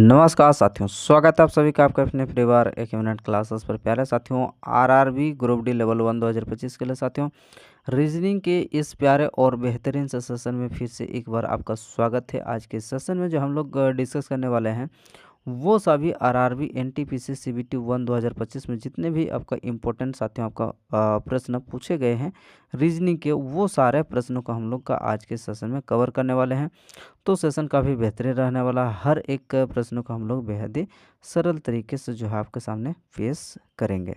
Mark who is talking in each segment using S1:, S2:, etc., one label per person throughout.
S1: नमस्कार साथियों, स्वागत है आप सभी का आपके अपने परिवार एक मिनट क्लासेस पर। प्यारे साथियों, आरआरबी ग्रुप डी लेवल 1 2025 के लिए साथियों रीजनिंग के इस प्यारे और बेहतरीन से सेशन में फिर से एक बार आपका स्वागत है। आज के सेशन में जो हम लोग डिस्कस करने वाले हैं वो सभी आरआरबी एनटीपीसी सीबीटी 1 2025 में जितने भी आपका इम्पोर्टेंट साथियों आपका प्रश्न पूछे गए हैं रीजनिंग के, वो सारे प्रश्नों को हम लोग का आज के सेशन में कवर करने वाले हैं। तो सेशन काफ़ी बेहतरीन रहने वाला है। हर एक प्रश्नों को हम लोग बेहद ही सरल तरीके से जो है आपके सामने पेश करेंगे।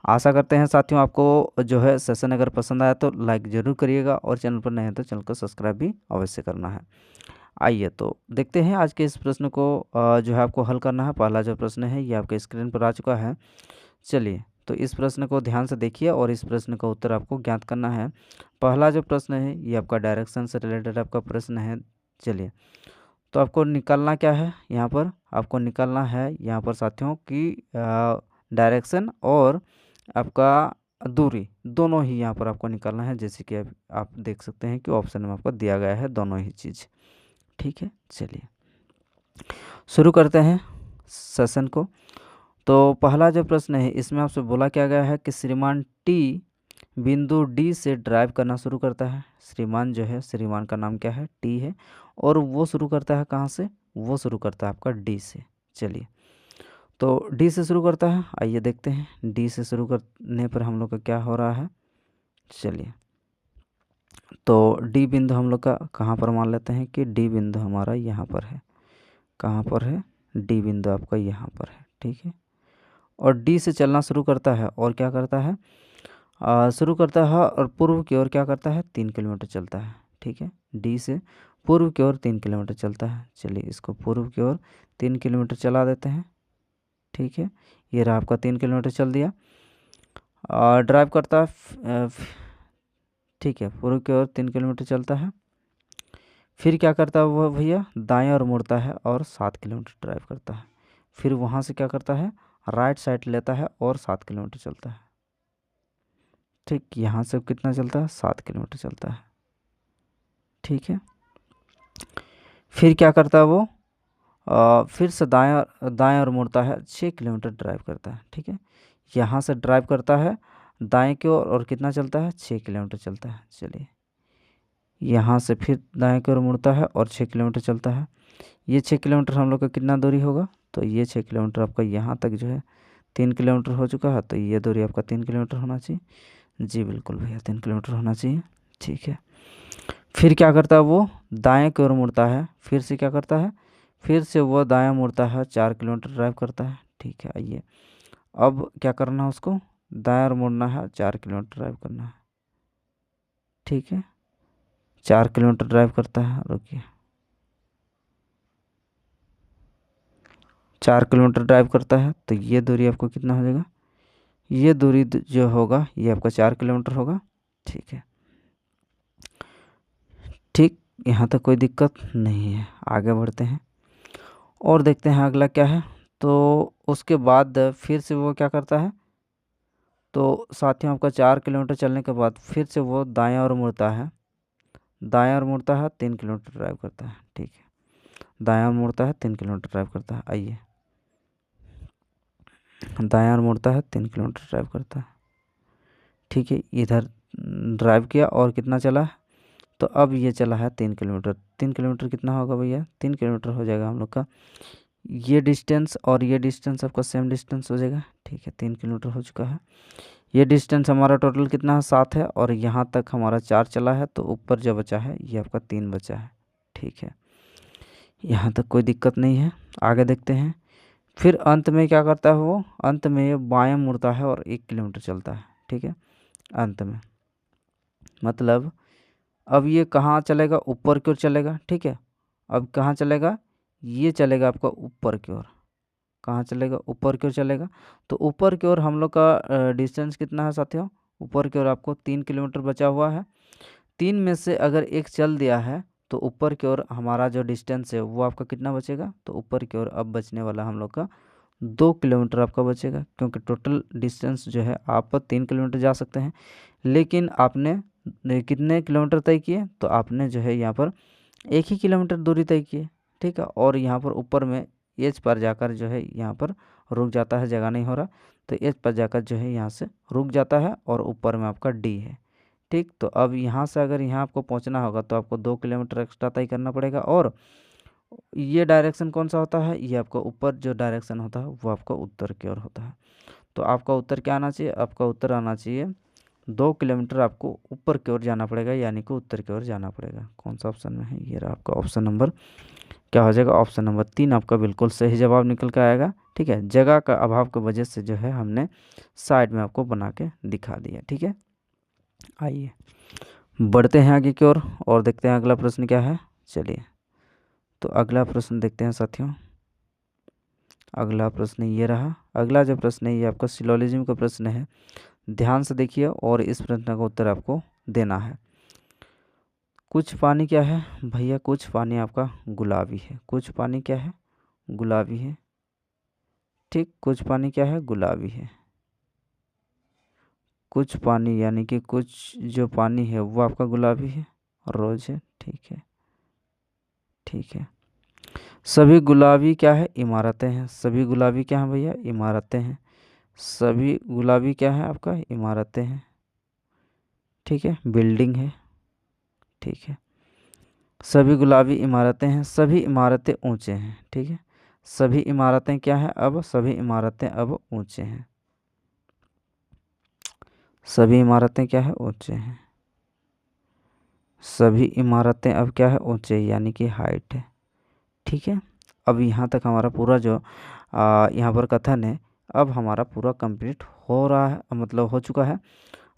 S1: आशा करते हैं साथियों आपको जो है सेशन अगर पसंद आया तो लाइक ज़रूर करिएगा और चैनल पर नए हैं तो चैनल को सब्सक्राइब भी अवश्य करना है। आइए तो देखते हैं आज के इस प्रश्न को जो है आपको हल करना है। पहला जो प्रश्न है ये आपके स्क्रीन पर आ चुका है। चलिए तो इस प्रश्न को ध्यान से देखिए और इस प्रश्न का उत्तर आपको ज्ञात करना है। पहला जो प्रश्न है ये आपका डायरेक्शन से रिलेटेड आपका प्रश्न है। चलिए तो आपको निकालना क्या है, यहाँ पर आपको निकालना है यहाँ पर साथियों की डायरेक्शन और आपका दूरी दोनों ही यहाँ पर आपको निकालना है। जैसे कि आप देख सकते हैं कि ऑप्शन में आपको दिया गया है दोनों ही चीज़। ठीक है, चलिए शुरू करते हैं सेशन को। तो पहला जो प्रश्न है इसमें आपसे बोला क्या गया है कि श्रीमान टी बिंदु डी से ड्राइव करना शुरू करता है। श्रीमान जो है, श्रीमान का नाम क्या है, टी है, और वो शुरू करता है कहाँ से, वो शुरू करता है आपका डी से। चलिए तो डी से शुरू करता है, आइए देखते हैं डी से शुरू करने पर हम लोग का क्या हो रहा है। चलिए तो डी बिंदु हम लोग का कहाँ पर मान लेते हैं कि डी बिंदु हमारा यहाँ पर है। कहाँ पर है, डी बिंदु आपका यहाँ पर है। ठीक है, और डी से चलना शुरू करता है और क्या करता है, शुरू करता है और पूर्व की ओर क्या करता है, 3 किलोमीटर चलता है। ठीक है, डी से पूर्व की ओर 3 किलोमीटर चलता है। चलिए इसको पूर्व की ओर 3 किलोमीटर चला देते हैं। ठीक है, ये रहा आपका 3 किलोमीटर चल दिया। ड्राइव करता है, ठीक है, पूर्व की ओर 3 किलोमीटर चलता है। फिर क्या करता है वो भैया, दाएं और मुड़ता है और 7 किलोमीटर ड्राइव करता है। फिर वहाँ से क्या करता है, राइट साइड लेता है और 7 किलोमीटर चलता है। ठीक, यहाँ से कितना चलता है, 7 किलोमीटर चलता है। ठीक है, फिर क्या करता है वो, फिर से दाएं और मुड़ता है, 6 किलोमीटर ड्राइव करता है। ठीक है, यहाँ से ड्राइव करता है दाएं की ओर और कितना चलता है, 6 किलोमीटर चलता है। चलिए यहाँ से फिर दाएं की ओर मुड़ता है और 6 किलोमीटर चलता है। ये 6 किलोमीटर हम लोग का कितना दूरी होगा, तो ये 6 किलोमीटर आपका यहाँ तक जो है 3 किलोमीटर हो चुका है। तो ये दूरी आपका 3 किलोमीटर होना चाहिए। जी बिल्कुल भैया, 3 किलोमीटर होना चाहिए। ठीक है, फिर क्या करता है वो, दाएं की ओर मुड़ता है। फिर से क्या करता है, फिर से वो दायां मुड़ता है, 4 किलोमीटर ड्राइव करता है। ठीक है, आइए अब क्या करना है, उसको दाएं ओर मुड़ना है, 4 किलोमीटर ड्राइव करना है। ठीक है, 4 किलोमीटर ड्राइव करता है, रुकिए 4 किलोमीटर ड्राइव करता है। तो ये दूरी आपको कितना हो जाएगा, ये दूरी जो होगा ये आपका 4 किलोमीटर होगा। ठीक है, ठीक, यहाँ तक कोई दिक्कत नहीं है। आगे बढ़ते हैं और देखते हैं अगला क्या है। तो उसके बाद फिर से वो क्या करता है, तो साथियों आपका 4 किलोमीटर चलने के बाद फिर से वो दाएं ओर मुड़ता है। दाएं ओर मुड़ता है, 3 किलोमीटर ड्राइव करता है। ठीक है, दाएं ओर मुड़ता है, 3 किलोमीटर ड्राइव करता है। आइए दाएं ओर मुड़ता है, 3 किलोमीटर ड्राइव करता है। ठीक है, इधर ड्राइव किया और कितना चला है, तो अब ये चला है 3 किलोमीटर। 3 किलोमीटर कितना होगा भैया, 3 किलोमीटर हो जाएगा हम लोग का। ये डिस्टेंस और ये डिस्टेंस आपका सेम डिस्टेंस हो जाएगा। ठीक है, 3 किलोमीटर हो चुका है। ये डिस्टेंस हमारा टोटल कितना है, 7 है, और यहाँ तक हमारा 4 चला है। तो ऊपर जो बचा है ये आपका 3 बचा है। ठीक है, यहाँ तक कोई दिक्कत नहीं है। आगे देखते हैं। फिर अंत में क्या करता है वो, अंत में ये बायां मुड़ता है और 1 किलोमीटर चलता है। ठीक है, अंत में मतलब अब ये कहाँ चलेगा, ऊपर की ओर चलेगा। ठीक है, अब कहाँ चलेगा, ये चलेगा आपका ऊपर की ओर। कहाँ चलेगा, ऊपर की ओर चलेगा। तो ऊपर की ओर हम लोग का डिस्टेंस कितना है साथियों, ऊपर की ओर आपको 3 किलोमीटर बचा हुआ है। 3 में से अगर 1 चल दिया है तो ऊपर की ओर हमारा जो डिस्टेंस है वो आपका कितना बचेगा, तो ऊपर की ओर अब बचने वाला हम लोग का 2 किलोमीटर आपका बचेगा। क्योंकि टोटल डिस्टेंस जो है आप 3 किलोमीटर जा सकते हैं, लेकिन आपने कितने किलोमीटर तय किए, तो आपने जो है यहाँ पर 1 ही किलोमीटर दूरी तय की है। ठीक है, और यहाँ पर ऊपर में एच पर जाकर जो है यहाँ पर रुक जाता है, जगह नहीं हो रहा तो एच पर जाकर जो है यहाँ से रुक जाता है और ऊपर में आपका डी है। ठीक, तो अब यहाँ से अगर यहाँ आपको पहुँचना होगा तो आपको 2 किलोमीटर एक्स्ट्रा तय करना पड़ेगा। और ये डायरेक्शन कौन सा होता है, ये आपका ऊपर जो डायरेक्शन होता है वो आपका उत्तर की ओर होता है। तो आपका उत्तर क्या आना चाहिए, आपका उत्तर आना चाहिए 2 किलोमीटर आपको ऊपर की ओर जाना पड़ेगा, यानी कि उत्तर की ओर जाना पड़ेगा। कौन सा ऑप्शन में है, ये रहा आपका ऑप्शन नंबर क्या हो जाएगा, ऑप्शन नंबर 3 आपका बिल्कुल सही जवाब निकल कर आएगा। ठीक है, जगह का अभाव की वजह से जो है हमने साइड में आपको बना के दिखा दिया। ठीक है, आइए बढ़ते हैं आगे की ओर और देखते हैं अगला प्रश्न क्या है। चलिए तो अगला प्रश्न देखते हैं साथियों। अगला प्रश्न ये रहा। अगला जो प्रश्न है ये आपका सिलोजिज्म का प्रश्न है, ध्यान से देखिए और इस प्रश्न का उत्तर आपको देना है। कुछ पानी क्या है भैया, कुछ पानी आपका गुलाबी है। कुछ पानी क्या है, गुलाबी है। ठीक, कुछ पानी क्या है, गुलाबी है। कुछ पानी यानी कि कुछ जो पानी है वो आपका गुलाबी है, रोज है। ठीक है, ठीक है। सभी गुलाबी क्या है, इमारतें हैं। सभी गुलाबी क्या है भैया, इमारतें हैं। सभी गुलाबी क्या है आपका, इमारतें हैं। ठीक है, बिल्डिंग है। ठीक है, सभी गुलाबी इमारतें हैं। सभी इमारतें ऊंचे हैं। ठीक है, सभी इमारतें क्या है, अब सभी इमारतें अब ऊंचे हैं। सभी इमारतें क्या है, ऊंचे हैं। सभी इमारतें अब क्या है, ऊंचे यानी कि हाइट है। ठीक है, अब यहाँ तक हमारा पूरा जो यहाँ पर कथन है अब हमारा पूरा कंप्लीट हो रहा है, मतलब हो चुका है।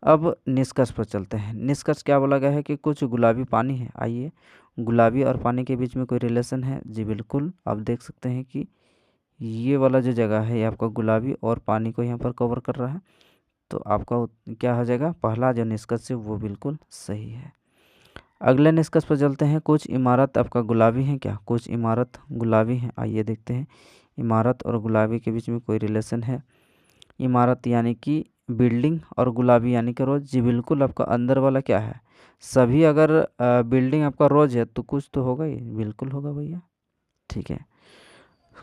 S1: अब निष्कर्ष पर चलते हैं। निष्कर्ष क्या बोला गया है कि कुछ गुलाबी पानी है। आइए, गुलाबी और पानी के बीच में कोई रिलेशन है, जी बिल्कुल। आप देख सकते हैं कि ये वाला जो जगह है ये आपका गुलाबी और पानी को यहाँ पर कवर कर रहा है। तो आपका क्या हो जाएगा, पहला जो निष्कर्ष है वो बिल्कुल सही है। अगले निष्कर्ष पर चलते हैं। कुछ इमारत आपका गुलाबी है क्या, कुछ इमारत गुलाबी है। आइए देखते हैं, इमारत और गुलाबी के बीच में कोई रिलेशन है। इमारत यानी कि बिल्डिंग और गुलाबी यानी कि रोज, जी बिल्कुल। आपका अंदर वाला क्या है, सभी अगर बिल्डिंग आपका रोज है तो कुछ तो होगा ही, बिल्कुल होगा भैया। ठीक है,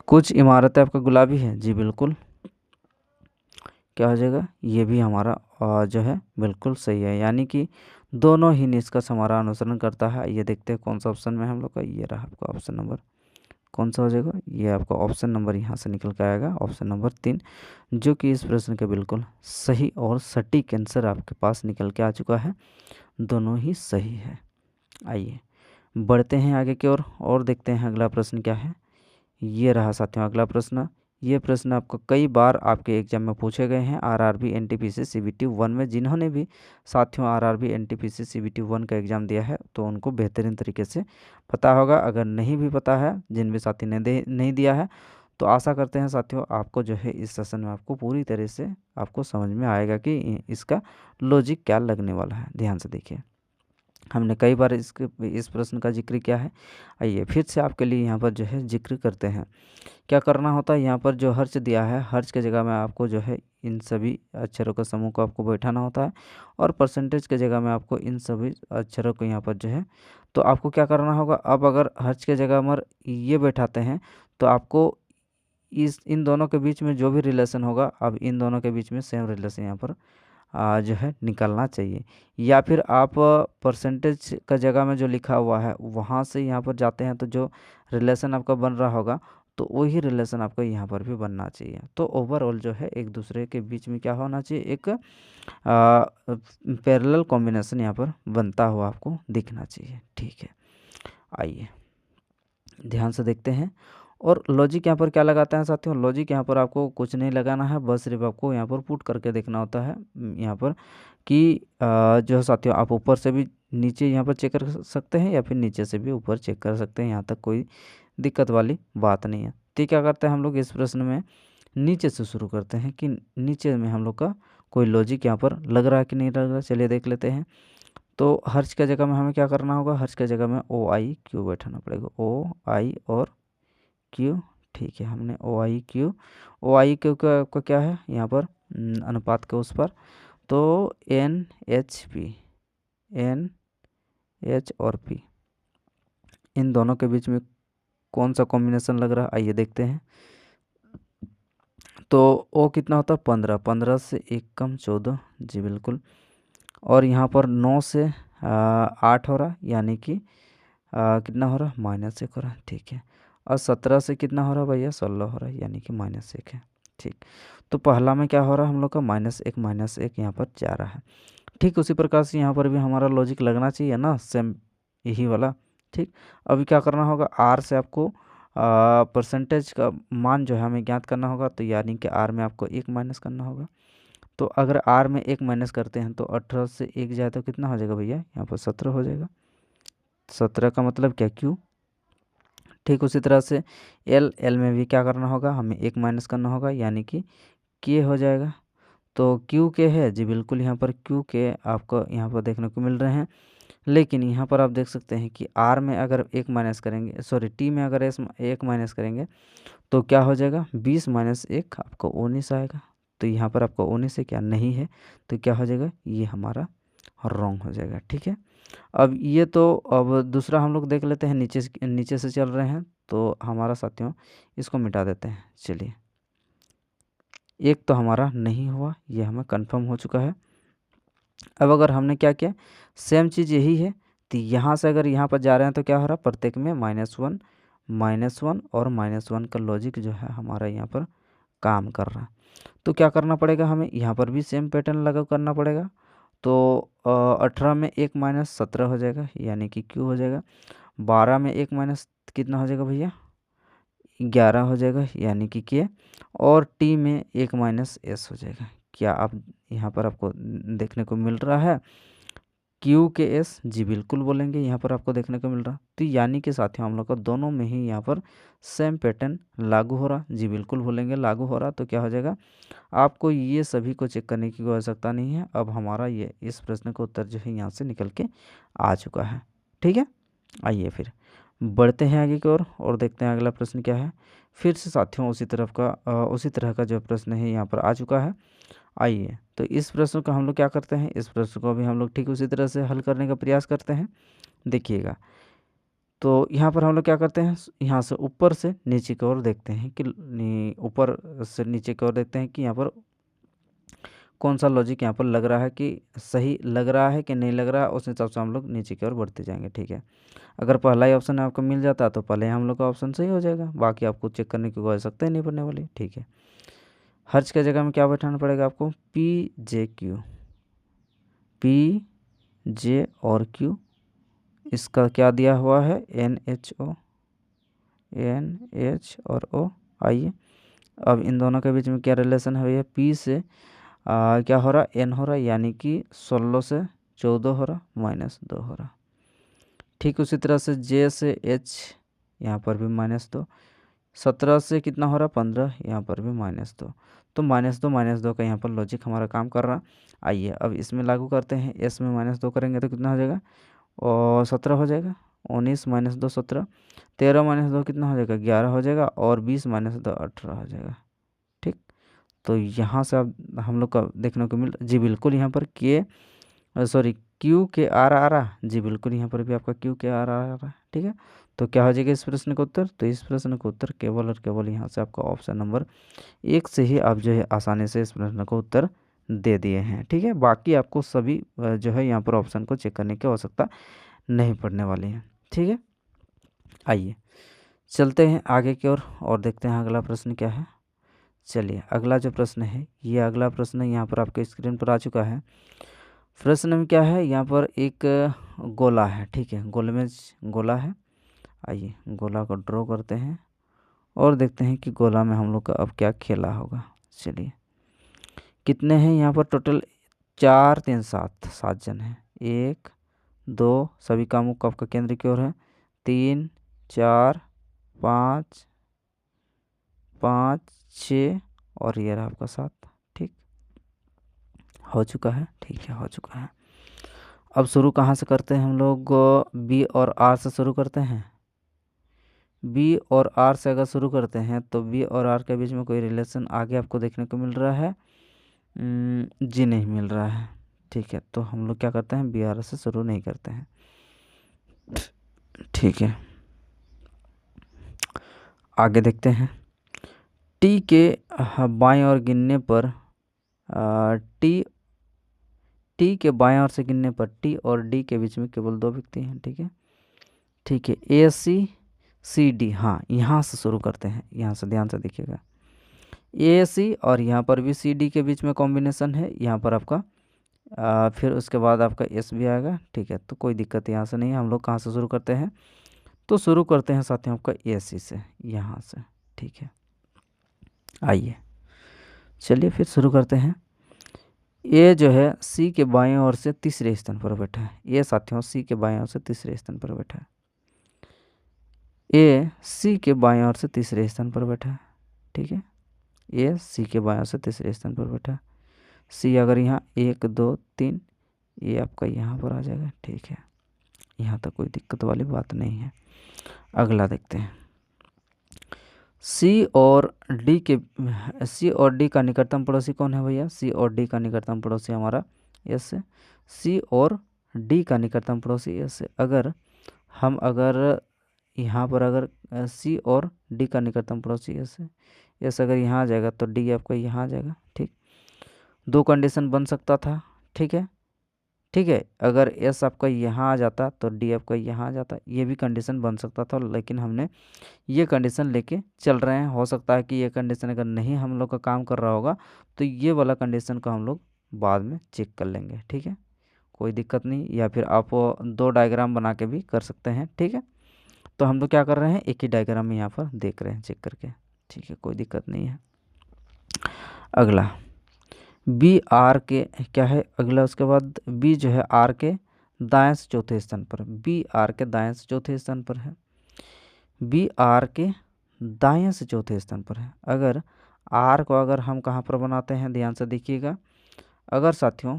S1: कुछ इमारतें आपका गुलाबी है, जी बिल्कुल। क्या हो जाएगा, ये भी हमारा जो है बिल्कुल सही है, यानी कि दोनों ही निष्कर्ष हमारा अनुसरण करता है। ये देखते हैं कौन सा ऑप्शन में हम लोग का, ये रहा आपका ऑप्शन नंबर कौन सा हो जाएगा, ये आपका ऑप्शन नंबर यहाँ से निकल कर आएगा, ऑप्शन नंबर 3, जो कि इस प्रश्न का बिल्कुल सही और सटीक आंसर आपके पास निकल के आ चुका है। दोनों ही सही है। आइए बढ़ते हैं आगे की ओर और देखते हैं अगला प्रश्न क्या है। ये रहा साथियों अगला प्रश्न। ये प्रश्न आपको कई बार आपके एग्जाम में पूछे गए हैं, आरआरबी एनटीपीसी सीबीटी 1 में। जिन्होंने भी साथियों आरआरबी एनटीपीसी सीबीटी 1 का एग्ज़ाम दिया है तो उनको बेहतरीन तरीके से पता होगा। अगर नहीं भी पता है, जिन भी साथी ने नहीं दिया है, तो आशा करते हैं साथियों आपको जो है इस सेशन में आपको पूरी तरह से आपको समझ में आएगा कि इसका लॉजिक क्या लगने वाला है। ध्यान से देखिए, हमने कई बार इस प्रश्न का जिक्र किया है। आइए फिर से आपके लिए यहाँ पर जो है जिक्र करते हैं। क्या करना होता है, यहाँ पर जो हर्ष दिया है, हर्ष के जगह में आपको जो है इन सभी अक्षरों के समूह को आपको बैठाना होता है, और परसेंटेज के जगह में आपको इन सभी अक्षरों को यहाँ पर जो है, तो आपको क्या करना होगा। अब अगर हर्ष के जगह में ये बैठाते हैं तो आपको इन दोनों के बीच में जो भी रिलेशन होगा, अब इन दोनों के बीच में सेम रिलेशन यहाँ पर जो है निकलना चाहिए। या फिर आप परसेंटेज का जगह में जो लिखा हुआ है वहाँ से यहाँ पर जाते हैं तो जो रिलेशन आपका बन रहा होगा तो वही रिलेशन आपको यहाँ पर भी बनना चाहिए। तो ओवरऑल जो है एक दूसरे के बीच में क्या होना चाहिए, एक पैरेलल कॉम्बिनेशन यहाँ पर बनता हुआ आपको दिखना चाहिए। ठीक है, आइए ध्यान से देखते हैं। और लॉजिक यहाँ पर क्या लगाते हैं साथियों, लॉजिक यहाँ पर आपको कुछ नहीं लगाना है, बस सिर्फ आपको यहाँ पर पुट करके देखना होता है। यहाँ पर कि जो है साथियों आप ऊपर से भी नीचे यहाँ पर चेक कर सकते हैं या फिर नीचे से भी ऊपर चेक कर सकते हैं, यहाँ तक कोई दिक्कत वाली बात नहीं है। तो क्या करते हैं हम लोग इस प्रश्न में नीचे से शुरू करते हैं कि नीचे में हम लोग का कोई लॉजिक यहाँ पर लग रहा है कि नहीं लग रहा है। चलिए देख लेते हैं। तो हर्ष के जगह में हमें क्या करना होगा, हर्ष के जगह में ओ आई क्यू बैठाना पड़ेगा, ओ आई और क्यू। ठीक है, हमने ओ आई क्यू का आपका क्या है यहाँ पर अनुपात के उस पर, तो N H P, N H और पी इन दोनों के बीच में कौन सा कॉम्बिनेशन लग रहा है, आइए देखते हैं। तो ओ कितना होता है 15, 15 से 1 कम 14, जी बिल्कुल। और यहाँ पर 9 से 8 हो रहा, यानी कि कितना हो रहा, -1 हो रहा, ठीक है। और 17 से कितना हो रहा भैया, 16 हो रहा है, यानी कि -1 है, ठीक। तो पहला में क्या हो रहा है हम लोग का -1 यहाँ पर जा रहा है। ठीक उसी प्रकार से यहाँ पर भी हमारा लॉजिक लगना चाहिए ना, सेम यही वाला, ठीक। अभी क्या करना होगा, आर से आपको परसेंटेज का मान जो है हमें ज्ञात करना होगा, तो यानी कि आर में आपको 1 माइनस करना होगा। तो अगर आर में 1 माइनस करते हैं तो 18 से 1 जाए तो कितना हो जाएगा भैया, यहाँ पर 17 हो जाएगा। 17 का मतलब क्या, क्यू। ठीक उसी तरह से एल में भी क्या करना होगा, हमें 1 माइनस करना होगा, यानी कि के हो जाएगा। तो क्यू के है, जी बिल्कुल, यहाँ पर क्यू के आपको यहाँ पर देखने को मिल रहे हैं। लेकिन यहाँ पर आप देख सकते हैं कि आर में अगर 1 माइनस करेंगे, सॉरी टी में अगर 1 माइनस करेंगे तो क्या हो जाएगा, 20 माइनस 1 आपको 19 आएगा। तो यहाँ पर आपको 19 से क्या नहीं है, तो क्या हो जाएगा, ये हमारा रॉन्ग हो जाएगा, ठीक है। अब ये तो अब दूसरा हम लोग देख लेते हैं, नीचे से चल रहे हैं तो हमारा साथियों इसको मिटा देते हैं। चलिए, एक तो हमारा नहीं हुआ, ये हमें कंफर्म हो चुका है। अब अगर हमने क्या किया, सेम चीज़ यही है, तो यहाँ से अगर यहाँ पर जा रहे हैं तो क्या हो रहा है, प्रत्येक में -1 और -1 का लॉजिक जो है हमारा यहाँ पर काम कर रहा है। तो क्या करना पड़ेगा, हमें यहाँ पर भी सेम पैटर्न लागू करना पड़ेगा। तो 18 में 1 माइनस 17 हो जाएगा, यानी कि क्यू हो जाएगा। 12 में 1 माइनस कितना हो जाएगा भैया, 11 हो जाएगा, यानी कि के। और टी में 1 माइनस एस हो जाएगा। क्या आप यहाँ पर आपको देखने को मिल रहा है, क्यू के एस, जी बिल्कुल बोलेंगे, यहाँ पर आपको देखने को मिल रहा। तो यानी कि साथियों हम लोग का दोनों में ही यहाँ पर सेम पैटर्न लागू हो रहा, जी बिल्कुल बोलेंगे लागू हो रहा। तो क्या हो जाएगा, आपको ये सभी को चेक करने की कोई आवश्यकता नहीं है। अब हमारा ये इस प्रश्न का उत्तर जो है यहाँ से निकल के आ चुका है, ठीक है। आइए फिर बढ़ते हैं आगे की ओर और देखते हैं अगला प्रश्न क्या है। फिर से साथियों उसी तरह का जो प्रश्न है यहाँ पर आ चुका है। आइए, तो इस प्रश्न को हम लोग क्या करते हैं, इस प्रश्न को भी हम लोग ठीक उसी तरह से हल करने का प्रयास करते हैं। देखिएगा, तो यहाँ पर हम लोग क्या करते हैं, यहाँ से ऊपर से नीचे की ओर देखते हैं कि ऊपर से नीचे की ओर देखते हैं कि यहाँ पर कौन सा लॉजिक यहाँ पर लग रहा है, कि सही लग रहा है कि नहीं लग रहा है, उस हिसाब से हम लोग नीचे की ओर बढ़ते जाएंगे, ठीक है। अगर पहला ही ऑप्शन आपको मिल जाता तो पहले हम लोग का ऑप्शन सही हो जाएगा, बाकी आपको चेक करने की कोई आवश्यकता ही नहीं पड़ने वाली, ठीक है। हर्ज के जगह में क्या बैठाना पड़ेगा आपको, पी जे और क्यू, इसका क्या दिया हुआ है, एन एच और ओ। आइए, अब इन दोनों के बीच में क्या रिलेशन है भैया, पी से क्या हो रहा, एन हो रहा, यानी कि 16 से 14 हो रहा, -2 हो रहा। ठीक उसी तरह से जे से एच, यहाँ पर भी -2। 17 से कितना हो रहा, 15, यहाँ पर भी -2। तो -2 का यहाँ पर लॉजिक हमारा काम कर रहा। आइए अब इसमें लागू करते हैं, एस में -2 करेंगे तो कितना हो जाएगा, और 17 हो जाएगा। 19 -2 17, 13 -2 कितना हो जाएगा, 11 हो जाएगा। और 20 -2 18 हो जाएगा, ठीक। तो यहाँ से अब हम लोग का देखने को मिल, जी बिल्कुल, यहाँ पर क्यू के आर आ रहा, जी बिल्कुल, यहाँ पर भी आपका क्यू के आर आ रहा है, ठीक है। तो क्या हो जाएगा इस प्रश्न का उत्तर, तो इस प्रश्न का उत्तर केवल और केवल यहाँ से आपका ऑप्शन नंबर 1 से ही आप जो है आसानी से इस प्रश्न का उत्तर दे दिए हैं, ठीक है। बाकी आपको सभी जो है यहाँ पर ऑप्शन को चेक करने की आवश्यकता नहीं पड़ने वाली है, ठीक है। आइए चलते हैं आगे की ओर और देखते हैं अगला प्रश्न क्या है। चलिए, अगला जो प्रश्न है, ये अगला प्रश्न यहाँ पर आपके स्क्रीन पर आ चुका है। प्रश्न में क्या है, यहाँ पर एक गोला है, ठीक है, गोले में गोला है। आइए गोला को ड्रॉ करते हैं और देखते हैं कि गोला में हम लोग का अब क्या खेला होगा। चलिए, कितने हैं यहाँ पर टोटल, 4 3 7, 7 जन हैं। 1 2, सभी का मुख आपका केंद्र की ओर है। 3 4 5 5 6 और ये रहा आपका 7, ठीक हो चुका है, ठीक है, हो चुका है। अब शुरू कहाँ से करते हैं हम लोग, बी और आर से शुरू करते हैं। बी और आर से अगर शुरू करते हैं तो बी और आर के बीच में कोई रिलेशन आगे आपको देखने को मिल रहा है, जी नहीं मिल रहा है, ठीक है। तो हम लोग क्या करते हैं, बी आर से शुरू नहीं करते हैं, ठीक है। आगे देखते हैं। टी के बाएं ओर गिनने पर टी टी के बाएं ओर से गिनने पर टी और डी के बीच में केवल 2 व्यक्ति हैं। ठीक है, ठीक है। ए सी सी डी, हाँ यहाँ से शुरू करते हैं, यहाँ से ध्यान से देखिएगा। ए सी और यहाँ पर भी सी डी के बीच में कॉम्बिनेशन है, यहाँ पर आपका फिर उसके बाद आपका एस भी आएगा। ठीक है, तो कोई दिक्कत यहाँ से नहीं है। हम लोग कहाँ से शुरू करते हैं, तो शुरू करते हैं साथियों आपका ए सी से, यहाँ से। ठीक है, आइए चलिए फिर शुरू करते हैं। ए जो है सी के बाएं ओर से तीसरे स्थान पर बैठा है। ए साथियों सी के बाएं ओर से तीसरे स्थान पर बैठा है। ए सी के बाएं ओर से तीसरे स्थान पर बैठा है। ठीक है, ए सी के बाएं ओर से तीसरे स्थान पर बैठा है। सी अगर यहाँ 1 2 3, ये आपका यहाँ पर आ जाएगा। ठीक है, यहाँ तक कोई दिक्कत वाली बात नहीं है। अगला देखते हैं। सी और डी का निकटतम पड़ोसी कौन है भैया? सी और डी का निकटतम पड़ोसी हमारा एस है। सी और डी का निकटतम पड़ोसी एस है। अगर यहाँ पर अगर सी और डी का निकटतम पड़ोसी एस है, एस अगर यहाँ आ जाएगा तो डी आपका यहाँ आ जाएगा। ठीक, 2 कंडीशन बन सकता था। ठीक है, ठीक है। अगर एस आपका यहाँ आ जाता तो डी आपका यहाँ आ जाता, ये भी कंडीशन बन सकता था, लेकिन हमने ये कंडीशन लेके चल रहे हैं। हो सकता है कि ये कंडीशन अगर नहीं हम लोग का काम कर रहा होगा तो ये वाला कंडीशन को हम लोग बाद में चेक कर लेंगे। ठीक है, कोई दिक्कत नहीं। या फिर आप 2 डायग्राम बना के भी कर सकते हैं। ठीक है, तो हम लोग क्या कर रहे हैं, एक ही डायग्राम में यहाँ पर देख रहे हैं चेक करके। ठीक है, कोई दिक्कत नहीं है। अगला बी आर के क्या है, अगला उसके बाद बी जो है आर के दाएं से चौथे स्थान पर, बी आर के दाएं से चौथे स्थान पर है। बी आर के दाएं से चौथे स्थान पर है। अगर आर को अगर हम कहाँ पर बनाते हैं, ध्यान से देखिएगा। अगर साथियों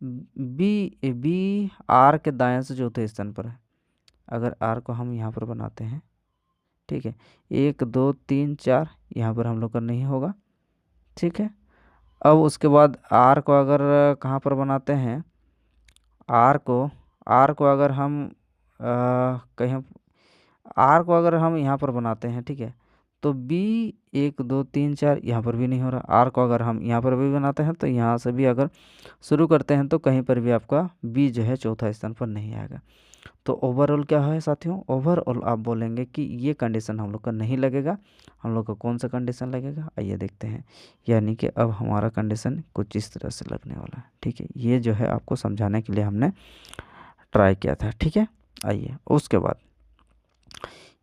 S1: बी आर के दाएं से चौथे स्थान पर है, अगर आर को हम यहाँ पर बनाते हैं, ठीक है, 1 2 3 4 यहाँ पर हम लोग का नहीं होगा। ठीक है, अब उसके बाद आर को अगर कहाँ पर बनाते हैं, आर को अगर हम कहीं आर को अगर हम यहाँ पर बनाते हैं, ठीक है, तो बी 1 2 3 4 यहाँ पर भी नहीं हो रहा। आर को अगर हम यहाँ पर भी बनाते हैं तो यहाँ से भी अगर शुरू करते हैं तो कहीं पर भी आपका बी जो है चौथा स्थान पर नहीं आएगा। तो ओवरऑल क्या है साथियों, ओवरऑल आप बोलेंगे कि ये कंडीशन हम लोग का नहीं लगेगा। हम लोग का कौन सा कंडीशन लगेगा, आइए देखते हैं। यानी कि अब हमारा कंडीशन कुछ इस तरह से लगने वाला है। ठीक है, ये जो है आपको समझाने के लिए हमने ट्राई किया था। ठीक है, आइए उसके बाद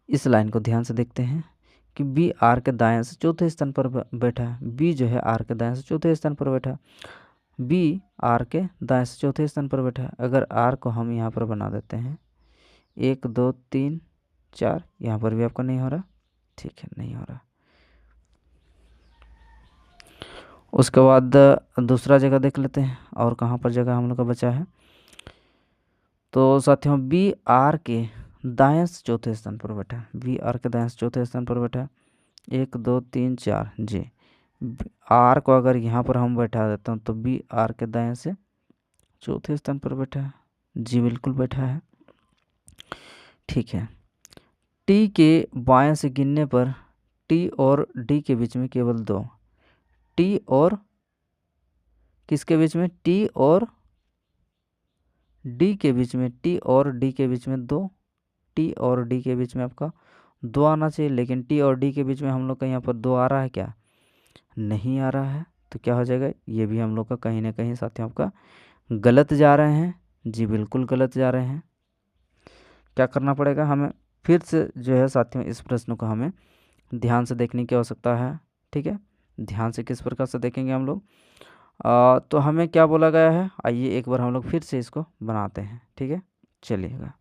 S1: इस लाइन को ध्यान से देखते हैं कि बी आर के दाएं से चौथे स्थान पर बैठा है। बी जो है आर के दाएं से चौथे स्थान पर बैठा है। बी आर के दाएं से चौथे स्थान पर बैठा है। अगर आर को हम यहाँ पर बना देते हैं 1 2 3 4, यहाँ पर भी आपका नहीं हो रहा। ठीक है, नहीं हो रहा। उसके बाद दूसरा जगह देख लेते हैं और कहाँ पर जगह हम लोग का बचा है। तो साथियों बी आर के दाएं से चौथे स्थान पर बैठा है। बी आर के दाएं से चौथे स्थान पर बैठा है। 1 2 3 4 जी। आर को अगर यहाँ पर हम बैठा देते हैं तो बी आर के दाएं से चौथे स्थान पर बैठा है। जी बिल्कुल बैठा है। ठीक है, टी के बाएं से गिनने पर टी और डी के बीच में केवल 2। टी और किसके बीच में, टी और डी के बीच में, टी और डी के बीच में 2। टी और डी के बीच में आपका 2 आना चाहिए, लेकिन टी और डी के बीच में हम लोग का यहाँ पर 2 आ रहा है क्या, नहीं आ रहा है। तो क्या हो जाएगा, ये भी हम लोग का कहीं ना कहीं साथियों आपका गलत जा रहे हैं। जी बिल्कुल गलत जा रहे हैं। क्या करना पड़ेगा हमें, फिर से जो है साथियों इस प्रश्न को हमें ध्यान से देखने की आवश्यकता है। ठीक है, ध्यान से किस प्रकार से देखेंगे हम लोग। तो हमें क्या बोला गया है, आइए एक बार हम लोग फिर से इसको बनाते हैं। ठीक है, चलिएगा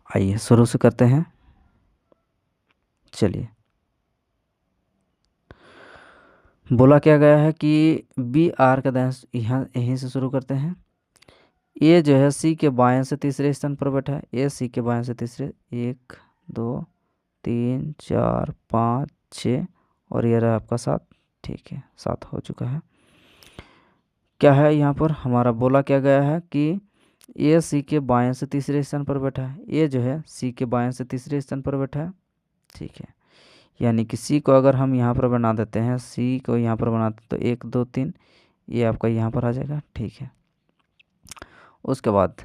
S1: आइए शुरू से करते हैं। चलिए, बोला क्या गया है कि बी आर का दाएं, यहाँ यहीं से शुरू करते हैं। ए जो है सी के बाएं से तीसरे स्थान पर बैठा है। ए सी के बाएं से तीसरे, 1 2 3 4 5 6 और ये रहा आपका 7। ठीक है, 7 हो चुका है। क्या है यहाँ पर हमारा बोला क्या गया है कि ए सी के बाएं से तीसरे स्थान पर बैठा है। ए जो है सी के बाएं से तीसरे स्थान पर बैठा है। ठीक है, यानी कि सी को अगर हम यहाँ पर बना देते हैं, सी को यहाँ पर बनाते तो 1 2 3 ये आपका यहाँ पर आ जाएगा। ठीक है, उसके बाद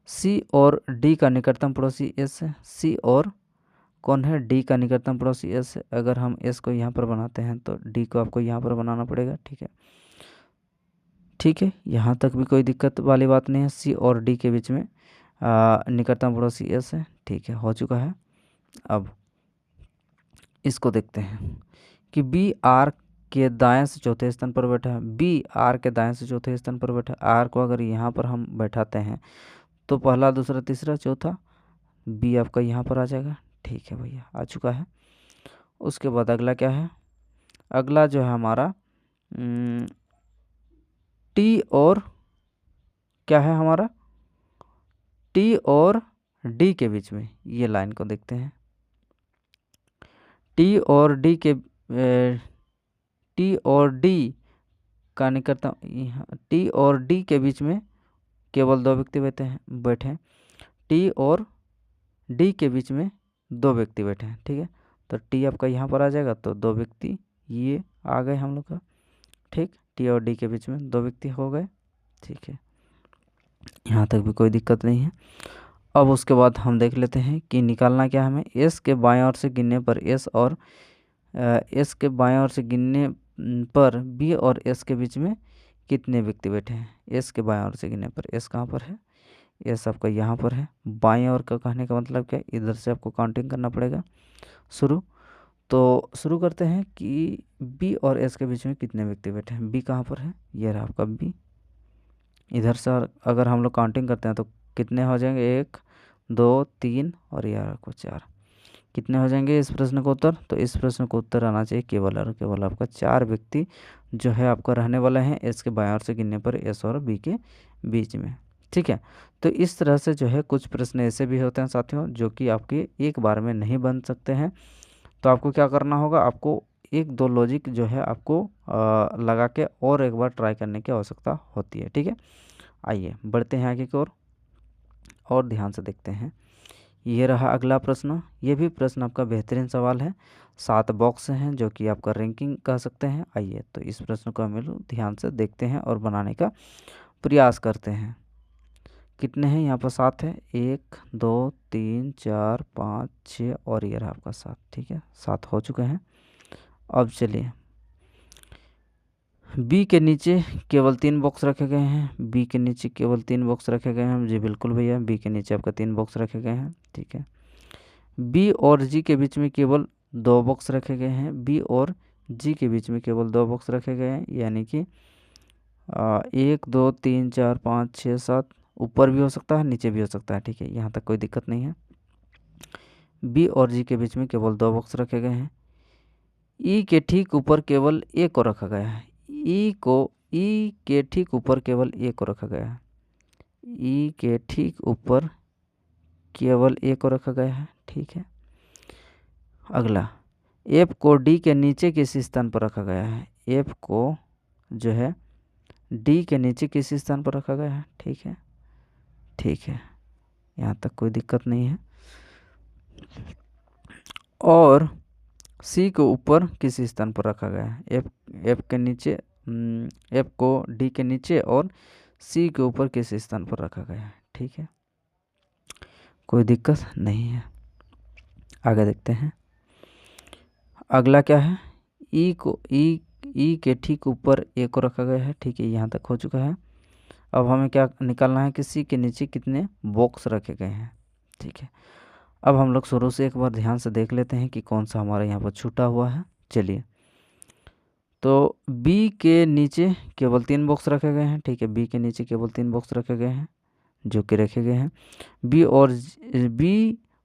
S1: सी और डी का निकटतम पड़ोसी एस है। सी और कौन है? डी का निकटतम पड़ोसी एस है। अगर हम एस को यहाँ पर बनाते हैं तो डी को आपको यहाँ पर बनाना पड़ेगा। ठीक है, ठीक है, यहाँ तक भी कोई दिक्कत वाली बात नहीं है। सी और डी के बीच में निकटतम पड़ोसी एस है। ठीक है, हो चुका है। अब इसको देखते हैं कि बी आर के दाएं से चौथे स्थान पर बैठा है। बी आर के दाएं से चौथे स्थान पर बैठा है। आर को अगर यहाँ पर हम बैठाते हैं तो पहला दूसरा तीसरा चौथा बी आपका यहाँ पर आ जाएगा। ठीक है भैया, आ चुका है। उसके बाद अगला क्या है? अगला जो है हमारा टी और क्या है हमारा? टी और डी के बीच में ये लाइन को देखते हैं। टी और डी के टी और डी का निकटतम, टी और डी के बीच में केवल 2 व्यक्ति बैठे हैं। टी और डी के बीच में 2 व्यक्ति बैठे हैं। ठीक है, तो टी आपका यहाँ पर आ जाएगा, तो 2 व्यक्ति ये आ गए हम लोग का। ठीक, टी और डी के बीच में 2 व्यक्ति हो गए। ठीक है, यहाँ तक भी कोई दिक्कत नहीं है। अब उसके बाद हम देख लेते हैं कि निकालना क्या है हमें। एस के बाएं ओर से गिनने पर एस और एस के बाएं ओर से गिनने पर बी और एस के बीच में कितने व्यक्ति बैठे हैं? एस के बाएं ओर से गिनने पर एस कहाँ पर है? एस आपका यहाँ पर है। बाएं ओर का कहने का मतलब क्या है? इधर से आपको काउंटिंग करना पड़ेगा शुरू करते हैं कि बी और एस के बीच में कितने व्यक्ति बैठे हैं। बी कहाँ पर है? ये रहा आपका बी। इधर से अगर हम लोग काउंटिंग करते हैं तो कितने हो जाएंगे? 1 2 3 और ये आपको 4। कितने हो जाएंगे इस प्रश्न का उत्तर? तो इस प्रश्न का उत्तर आना चाहिए केवल और केवल आपका 4 व्यक्ति जो है आपका रहने वाले हैं एस के बाएं ओर से गिनने पर एस और बी के बीच में। ठीक है, तो इस तरह से जो है कुछ प्रश्न ऐसे भी होते हैं साथियों जो कि आपके एक बार में नहीं बन सकते हैं। तो आपको क्या करना होगा? आपको 1-2 लॉजिक जो है आपको लगा के और एक बार ट्राई करने की आवश्यकता होती है। ठीक है, आइए बढ़ते हैं आगे की ओर और ध्यान से देखते हैं। ये रहा अगला प्रश्न। ये भी प्रश्न आपका बेहतरीन सवाल है। 7 बॉक्स हैं जो कि आपका रैंकिंग कह सकते हैं। आइए तो इस प्रश्न को हम लोग ध्यान से देखते हैं और बनाने का प्रयास करते हैं। कितने हैं यहाँ पर? 7 है। 1 2 3 4 5 6 और ये रहा आपका 7। ठीक है, 7 हो चुके हैं। अब चलिए, बी के नीचे केवल 3 बॉक्स रखे गए हैं। बी के नीचे केवल 3 बॉक्स रखे गए हैं। जी बिल्कुल भैया, बी के नीचे आपका 3 बॉक्स रखे गए हैं। ठीक है, बी और जी के बीच में केवल 2 बॉक्स रखे गए हैं। बी और जी के बीच में केवल 2 बॉक्स रखे गए हैं, यानी कि 1 2 3 4 5 6 7 ऊपर भी हो सकता है नीचे भी हो सकता है। ठीक है, यहाँ तक कोई दिक्कत नहीं है। बी और जी के बीच में केवल 2 बॉक्स रखे गए हैं। ई के ठीक ऊपर केवल ए को रखा गया है। ई के ठीक ऊपर केवल ए को रखा गया है। ई के ठीक ऊपर केवल ए को रखा गया है। ठीक है, अगला, एफ को डी के नीचे किस स्थान पर रखा गया है? एफ को जो है डी के नीचे किस स्थान पर रखा गया है? ठीक है, ठीक है, यहाँ तक कोई दिक्कत नहीं है। और सी को ऊपर किस स्थान पर रखा गया है? एफ के नीचे, एफ को डी के नीचे और सी के ऊपर किस स्थान पर रखा गया है? ठीक है, कोई दिक्कत नहीं है। आगे देखते हैं। अगला क्या है? ई के ठीक ऊपर ए को रखा गया है। ठीक है, यहाँ तक हो चुका है। अब हमें क्या निकालना है कि सी के नीचे कितने बॉक्स रखे गए हैं। ठीक है, अब हम लोग शुरू से एक बार ध्यान से देख लेते हैं कि कौन सा हमारे यहाँ पर छूटा हुआ है। चलिए, तो बी के नीचे केवल 3 बॉक्स रखे गए हैं। ठीक है, बी के नीचे केवल 3 बॉक्स रखे गए हैं जो कि रखे गए हैं। बी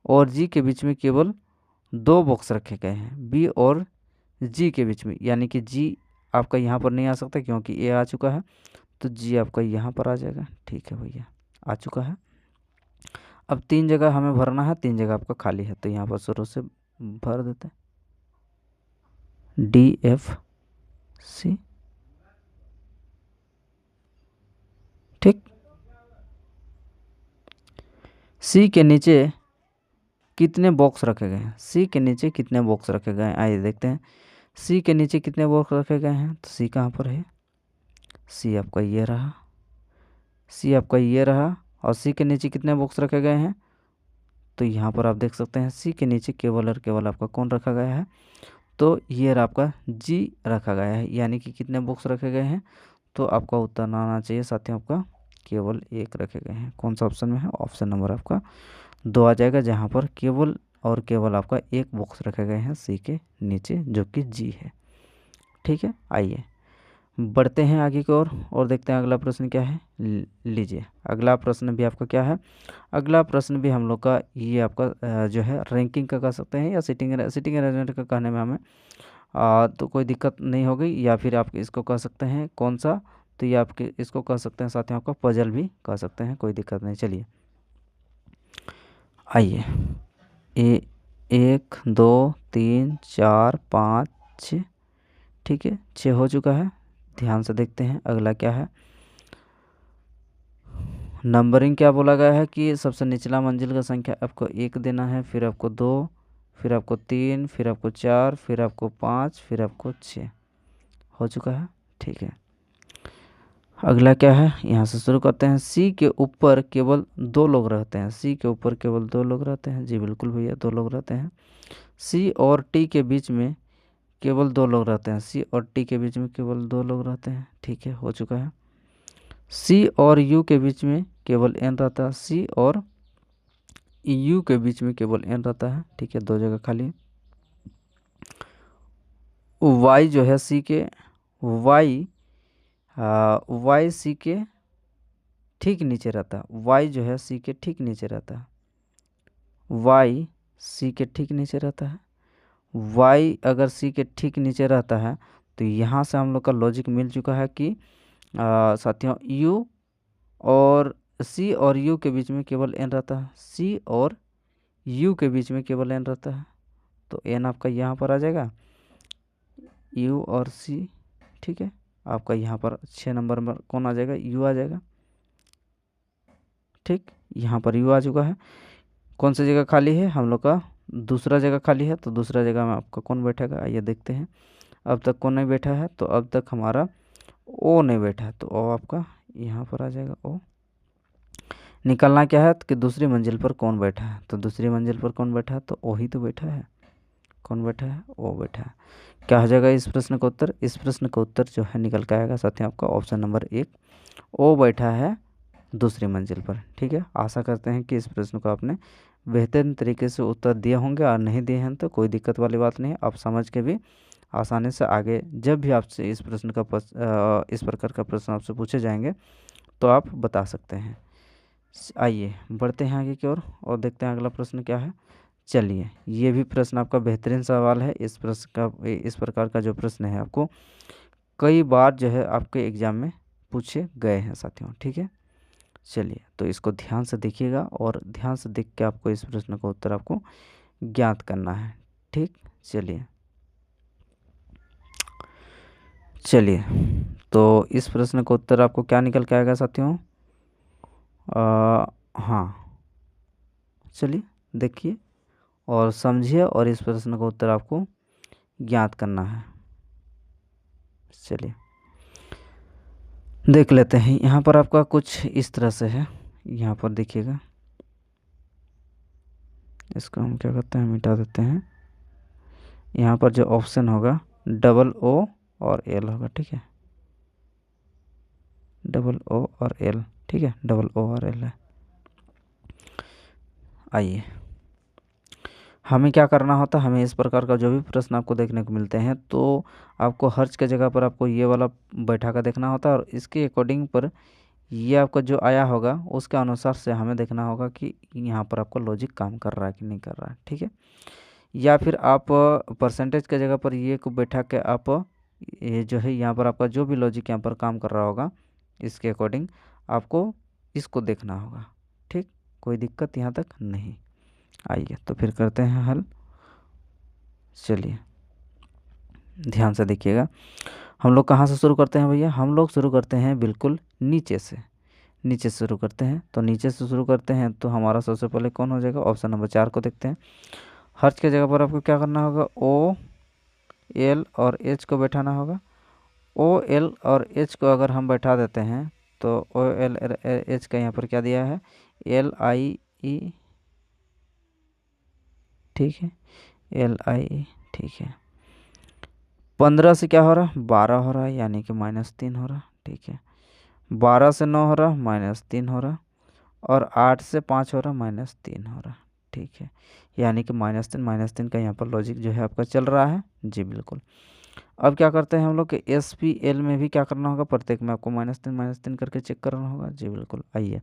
S1: और जी के बीच में केवल 2 बॉक्स रखे गए हैं। बी और जी के बीच में, यानी कि जी आपका यहाँ पर नहीं आ सकता क्योंकि ए आ चुका है, तो जी आपका यहाँ पर आ जाएगा। ठीक है भैया, आ चुका है। अब 3 जगह हमें भरना है, 3 जगह आपका खाली है, तो यहाँ पर शुरू से भर देते हैं। डी एफ सी, ठीक। सी के नीचे कितने बॉक्स रखे गए हैं, सी के नीचे कितने बॉक्स रखे गए हैं, आइए देखते हैं। सी के नीचे कितने बॉक्स रखे गए हैं, तो सी कहाँ पर है, सी आपका ये रहा, सी आपका ये रहा, और सी के नीचे कितने बॉक्स रखे गए हैं, तो यहाँ पर आप देख सकते हैं सी के नीचे केवल और केवल आपका कौन रखा गया है, तो ये आपका जी रखा गया है, यानी कि कितने बॉक्स रखे गए हैं, तो आपका उत्तर आना चाहिए साथियों आपका केवल एक रखे गए हैं। कौन सा ऑप्शन में है, ऑप्शन नंबर आपका 2 आ जाएगा, जहाँ पर केवल और केवल आपका एक बॉक्स रखे गए हैं सी के नीचे, जो कि जी है। ठीक है, आइए बढ़ते हैं आगे की ओर और देखते हैं अगला प्रश्न क्या है। लीजिए अगला प्रश्न भी आपका क्या है, अगला प्रश्न भी हम लोग का ये आपका जो है रैंकिंग का कह सकते हैं या सिटिंग अरेंजमेंट का कहने में हमें तो कोई दिक्कत नहीं होगी, या फिर आप इसको कह सकते हैं कौन सा, तो ये आपके इसको कह सकते हैं साथियों आपका पजल भी कह सकते हैं, कोई दिक्कत नहीं। चलिए आइए 1 2 3 4 5 6, ठीक है 6 हो चुका है। ध्यान से देखते हैं अगला क्या है। नंबरिंग क्या बोला गया है कि सबसे निचला मंजिल का संख्या आपको 1 देना है, फिर आपको 2, फिर आपको 3, फिर आपको 4, फिर आपको 5, फिर आपको 6 हो चुका है। ठीक है, अगला क्या है, यहाँ से शुरू करते हैं। सी के ऊपर केवल 2 लोग रहते हैं, सी के ऊपर केवल 2 लोग रहते हैं, जी बिल्कुल भैया 2 लोग रहते हैं। सी और टी के बीच में केवल 2 लोग रहते हैं, सी और टी के बीच में केवल 2 लोग रहते हैं। ठीक है, हो चुका है। सी और यू के बीच में केवल एन रहता है, सी और यू के बीच में केवल एन रहता है। ठीक है, 2 जगह खाली। वाई जो है सी के वाई वाई सी के ठीक नीचे रहता है, वाई जो है सी के ठीक नीचे रहता है, वाई सी के ठीक नीचे रहता है। वाई अगर सी के ठीक नीचे रहता है तो यहाँ से हम लोग का लॉजिक मिल चुका है कि साथियों यू और सी और यू के बीच में केवल एन रहता है, सी और यू के बीच में केवल एन रहता है, तो एन आपका यहाँ पर आ जाएगा, यू और सी। ठीक है, आपका यहाँ पर 6 नंबर में कौन आ जाएगा, यू आ जाएगा। ठीक, यहाँ पर यू आ चुका है। कौन सी जगह खाली है, हम लोग का दूसरा जगह खाली है, तो दूसरा जगह में आपका कौन बैठेगा, आइए देखते हैं। अब तक कौन नहीं बैठा है, तो अब तक हमारा ओ नहीं बैठा है, तो ओ आपका यहाँ पर आ जाएगा। ओ निकलना क्या है कि दूसरी मंजिल पर कौन बैठा है, तो दूसरी मंजिल पर कौन बैठा है, तो ओ ही तो बैठा है। कौन बैठा है, ओ बैठा है। क्या हो जाएगा इस प्रश्न का उत्तर, इस प्रश्न का उत्तर जो है निकल के आएगा साथियों आपका ऑप्शन नंबर 1, ओ बैठा है दूसरी मंजिल पर। ठीक है, आशा करते हैं कि इस प्रश्न को आपने बेहतरीन तरीके से उत्तर दिए होंगे, और नहीं दिए हैं तो कोई दिक्कत वाली बात नहीं है, आप समझ के भी आसानी से आगे जब भी आपसे इस प्रश्न का इस प्रकार का प्रश्न आपसे पूछे जाएंगे तो आप बता सकते हैं। आइए बढ़ते हैं आगे की ओर और देखते हैं अगला प्रश्न क्या है। चलिए, ये भी प्रश्न आपका बेहतरीन सवाल है। इस प्रश्न का इस प्रकार का जो प्रश्न है आपको कई बार जो है आपके एग्जाम में पूछे गए हैं साथियों। ठीक है, चलिए तो इसको ध्यान से देखिएगा और ध्यान से देख के आपको इस प्रश्न का उत्तर आपको ज्ञात करना है। ठीक, चलिए चलिए तो इस प्रश्न का उत्तर आपको क्या निकल के आएगा साथियों। हाँ, चलिए देखिए और समझिए और इस प्रश्न का उत्तर आपको ज्ञात करना है। चलिए देख लेते हैं, यहाँ पर आपका कुछ इस तरह से है। यहाँ पर देखिएगा, इसको हम क्या करते हैं, मिटा देते हैं। यहाँ पर जो ऑप्शन होगा डबल ओ और एल होगा। ठीक है, डबल ओ और एल। ठीक है, डबल ओ और एल है। आइए हमें क्या करना होता है, हमें इस प्रकार का जो भी प्रश्न आपको देखने को मिलते हैं तो आपको हर्ज के जगह पर आपको ये वाला बैठा कर देखना होता है, और इसके अकॉर्डिंग पर ये आपका जो आया होगा उसके अनुसार से हमें देखना होगा कि यहाँ पर आपका लॉजिक काम कर रहा है कि नहीं कर रहा है। ठीक है, या फिर आप परसेंटेज के जगह पर ये को बैठा के आप ये जो है यहाँ पर आपका जो भी लॉजिक यहाँ पर काम कर रहा होगा इसके अकॉर्डिंग आपको इसको देखना होगा। ठीक, कोई दिक्कत यहाँ तक नहीं। आइए तो फिर करते हैं हल। चलिए ध्यान से देखिएगा, हम लोग कहाँ से शुरू करते हैं भैया, हम लोग शुरू करते हैं बिल्कुल नीचे से। नीचे से शुरू करते हैं। तो नीचे से शुरू करते हैं तो हमारा सबसे पहले कौन हो जाएगा, ऑप्शन नंबर 4 को देखते हैं। हर्ष की जगह पर आपको क्या करना होगा, ओ एल और एच को बैठाना होगा। ओ एल और एच को अगर हम बैठा देते हैं तो ओ एल एच का यहाँ पर क्या दिया है, एल आई ई, ठीक है, एल आई ई, ठीक है। 15 से क्या हो रहा है, 12 हो रहा है, यानी कि -3 हो रहा है, ठीक है। 12 से 9 हो रहा है, -3 हो रहा है। और 8 से 5 हो रहा है, -3 हो रहा है, ठीक है। यानी कि -3 का यहाँ पर लॉजिक जो है आपका चल रहा है। जी बिल्कुल। अब क्या करते हैं हम लोग कि एस पी एल में भी क्या करना होगा, प्रत्येक में आपको -3 करके चेक करना होगा। जी बिल्कुल। आइए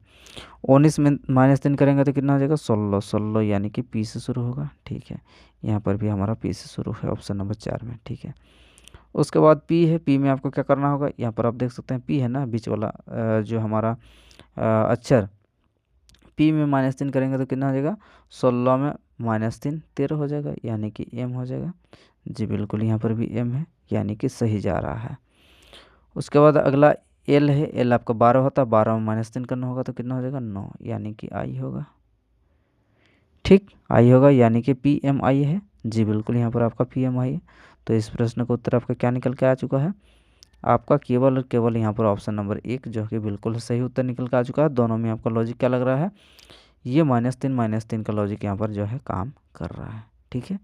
S1: 19 में -3 करेंगे तो कितना हो जाएगा, 16, 16 यानी कि पी से शुरू होगा, ठीक है। यहाँ पर भी हमारा पी से शुरू है ऑप्शन नंबर 4 में, ठीक है। उसके बाद पी है, पी में आपको क्या करना होगा, यहाँ पर आप देख सकते हैं पी है ना, बीच वाला जो हमारा अक्षर, पी में -3 करेंगे तो कितना हो जाएगा, 16 में -3 13 हो जाएगा, यानी कि एम हो जाएगा। जी बिल्कुल, यहाँ पर भी एम है, यानी कि सही जा रहा है। उसके बाद अगला एल है, एल आपका 12 होता है, 12 में -3 करना होगा तो कितना हो जाएगा, 9, यानी कि आई होगा, ठीक, आई होगा, यानी कि पी एम आई है। जी बिल्कुल, यहाँ पर आपका पी एम आई है। तो इस प्रश्न का उत्तर आपका क्या निकल के आ चुका है, आपका केवल और केवल यहाँ पर ऑप्शन नंबर 1 जो कि बिल्कुल सही उत्तर निकल के आ चुका है। दोनों में आपका लॉजिक क्या लग रहा है, ये -3 का लॉजिक यहाँ पर जो है काम कर रहा है, ठीक है।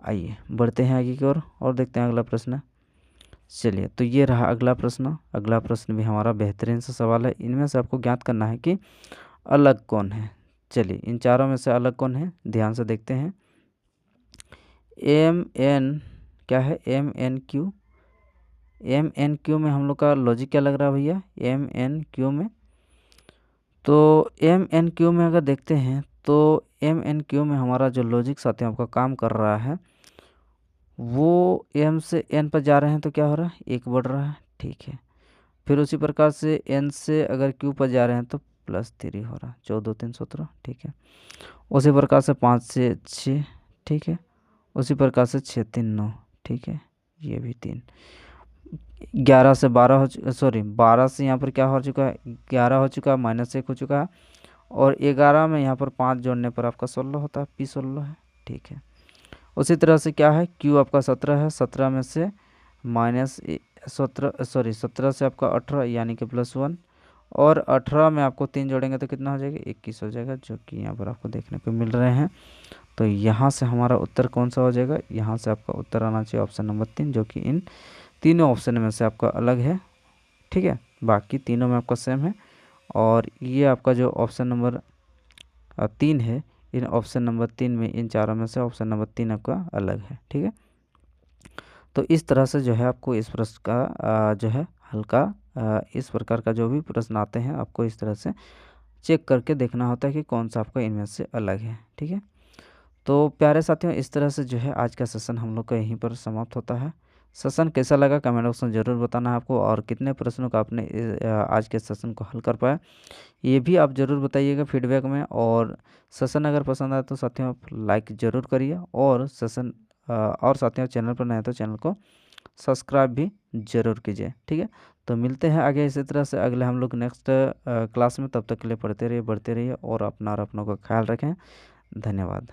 S1: आइए बढ़ते हैं आगे की ओर और देखते हैं अगला प्रश्न। चलिए, तो ये रहा अगला प्रश्न। अगला प्रश्न भी हमारा बेहतरीन सा सवाल है। इनमें से आपको ज्ञात करना है कि अलग कौन है। चलिए, इन चारों में से अलग कौन है, ध्यान से देखते हैं। एम एन क्या है, M N Q, M N Q में हम लोग का लॉजिक क्या लग रहा है भैया, एम एन क्यू में, तो एम एन क्यू में अगर देखते हैं तो एम एन क्यू में हमारा जो लॉजिक साथियों आपका काम कर रहा है वो एम से एन पर जा रहे हैं तो क्या हो रहा है, 1 बढ़ रहा है, ठीक है। फिर उसी प्रकार से एन से अगर क्यू पर जा रहे हैं तो +3 हो रहा है, 14 3 17, ठीक है। उसी प्रकार से 5 से 6, ठीक है। उसी प्रकार से 6 3 9, ठीक है, ये भी 3। 11 से 12 हो सॉरी 12 से यहाँ पर क्या हो चुका है, 11 हो चुका है, -1 हो चुका है। और 11 में यहाँ पर 5 जोड़ने पर आपका 16 होता है, पी 16 है, ठीक है। उसी तरह से क्या है, क्यू आपका 17 है, 17 में से -17 से आपका 18 यानी कि +1। और 18 में आपको 3 जोड़ेंगे तो कितना हो जाएगा, 21 हो जाएगा, जो कि यहाँ पर आपको देखने को मिल रहे हैं। तो यहाँ से हमारा उत्तर कौन सा हो जाएगा, यहाँ से आपका उत्तर आना चाहिए ऑप्शन नंबर 3, जो कि इन तीनों ऑप्शन में से आपका अलग है, ठीक है। बाकी तीनों में आपका सेम है। और ये आपका जो ऑप्शन नंबर 3 है, इन ऑप्शन नंबर 3 में इन चारों में से ऑप्शन नंबर 3 आपका अलग है, ठीक है। तो इस तरह से जो है आपको इस प्रश्न का जो है हल्का इस प्रकार का जो भी प्रश्न आते हैं आपको इस तरह से चेक करके देखना होता है कि कौन सा आपका इनमें से अलग है, ठीक है। तो प्यारे साथियों, इस तरह से जो है आज का सेशन हम लोग का यहीं पर समाप्त होता है। सेशन कैसा लगा कमेंट बॉक्स में ज़रूर बताना है आपको, और कितने प्रश्नों का आपने आज के सेशन को हल कर पाया ये भी आप ज़रूर बताइएगा फीडबैक में। और सेशन अगर पसंद आए तो साथियों आप लाइक ज़रूर करिए, और सेशन और साथियों चैनल पर नए तो चैनल को सब्सक्राइब भी ज़रूर कीजिए, ठीक है। तो मिलते हैं आगे इसी तरह से अगले हम लोग नेक्स्ट क्लास में। तब तक के लिए पढ़ते रहिए, बढ़ते रहिए और अपना और अपनों का ख्याल रखें। धन्यवाद।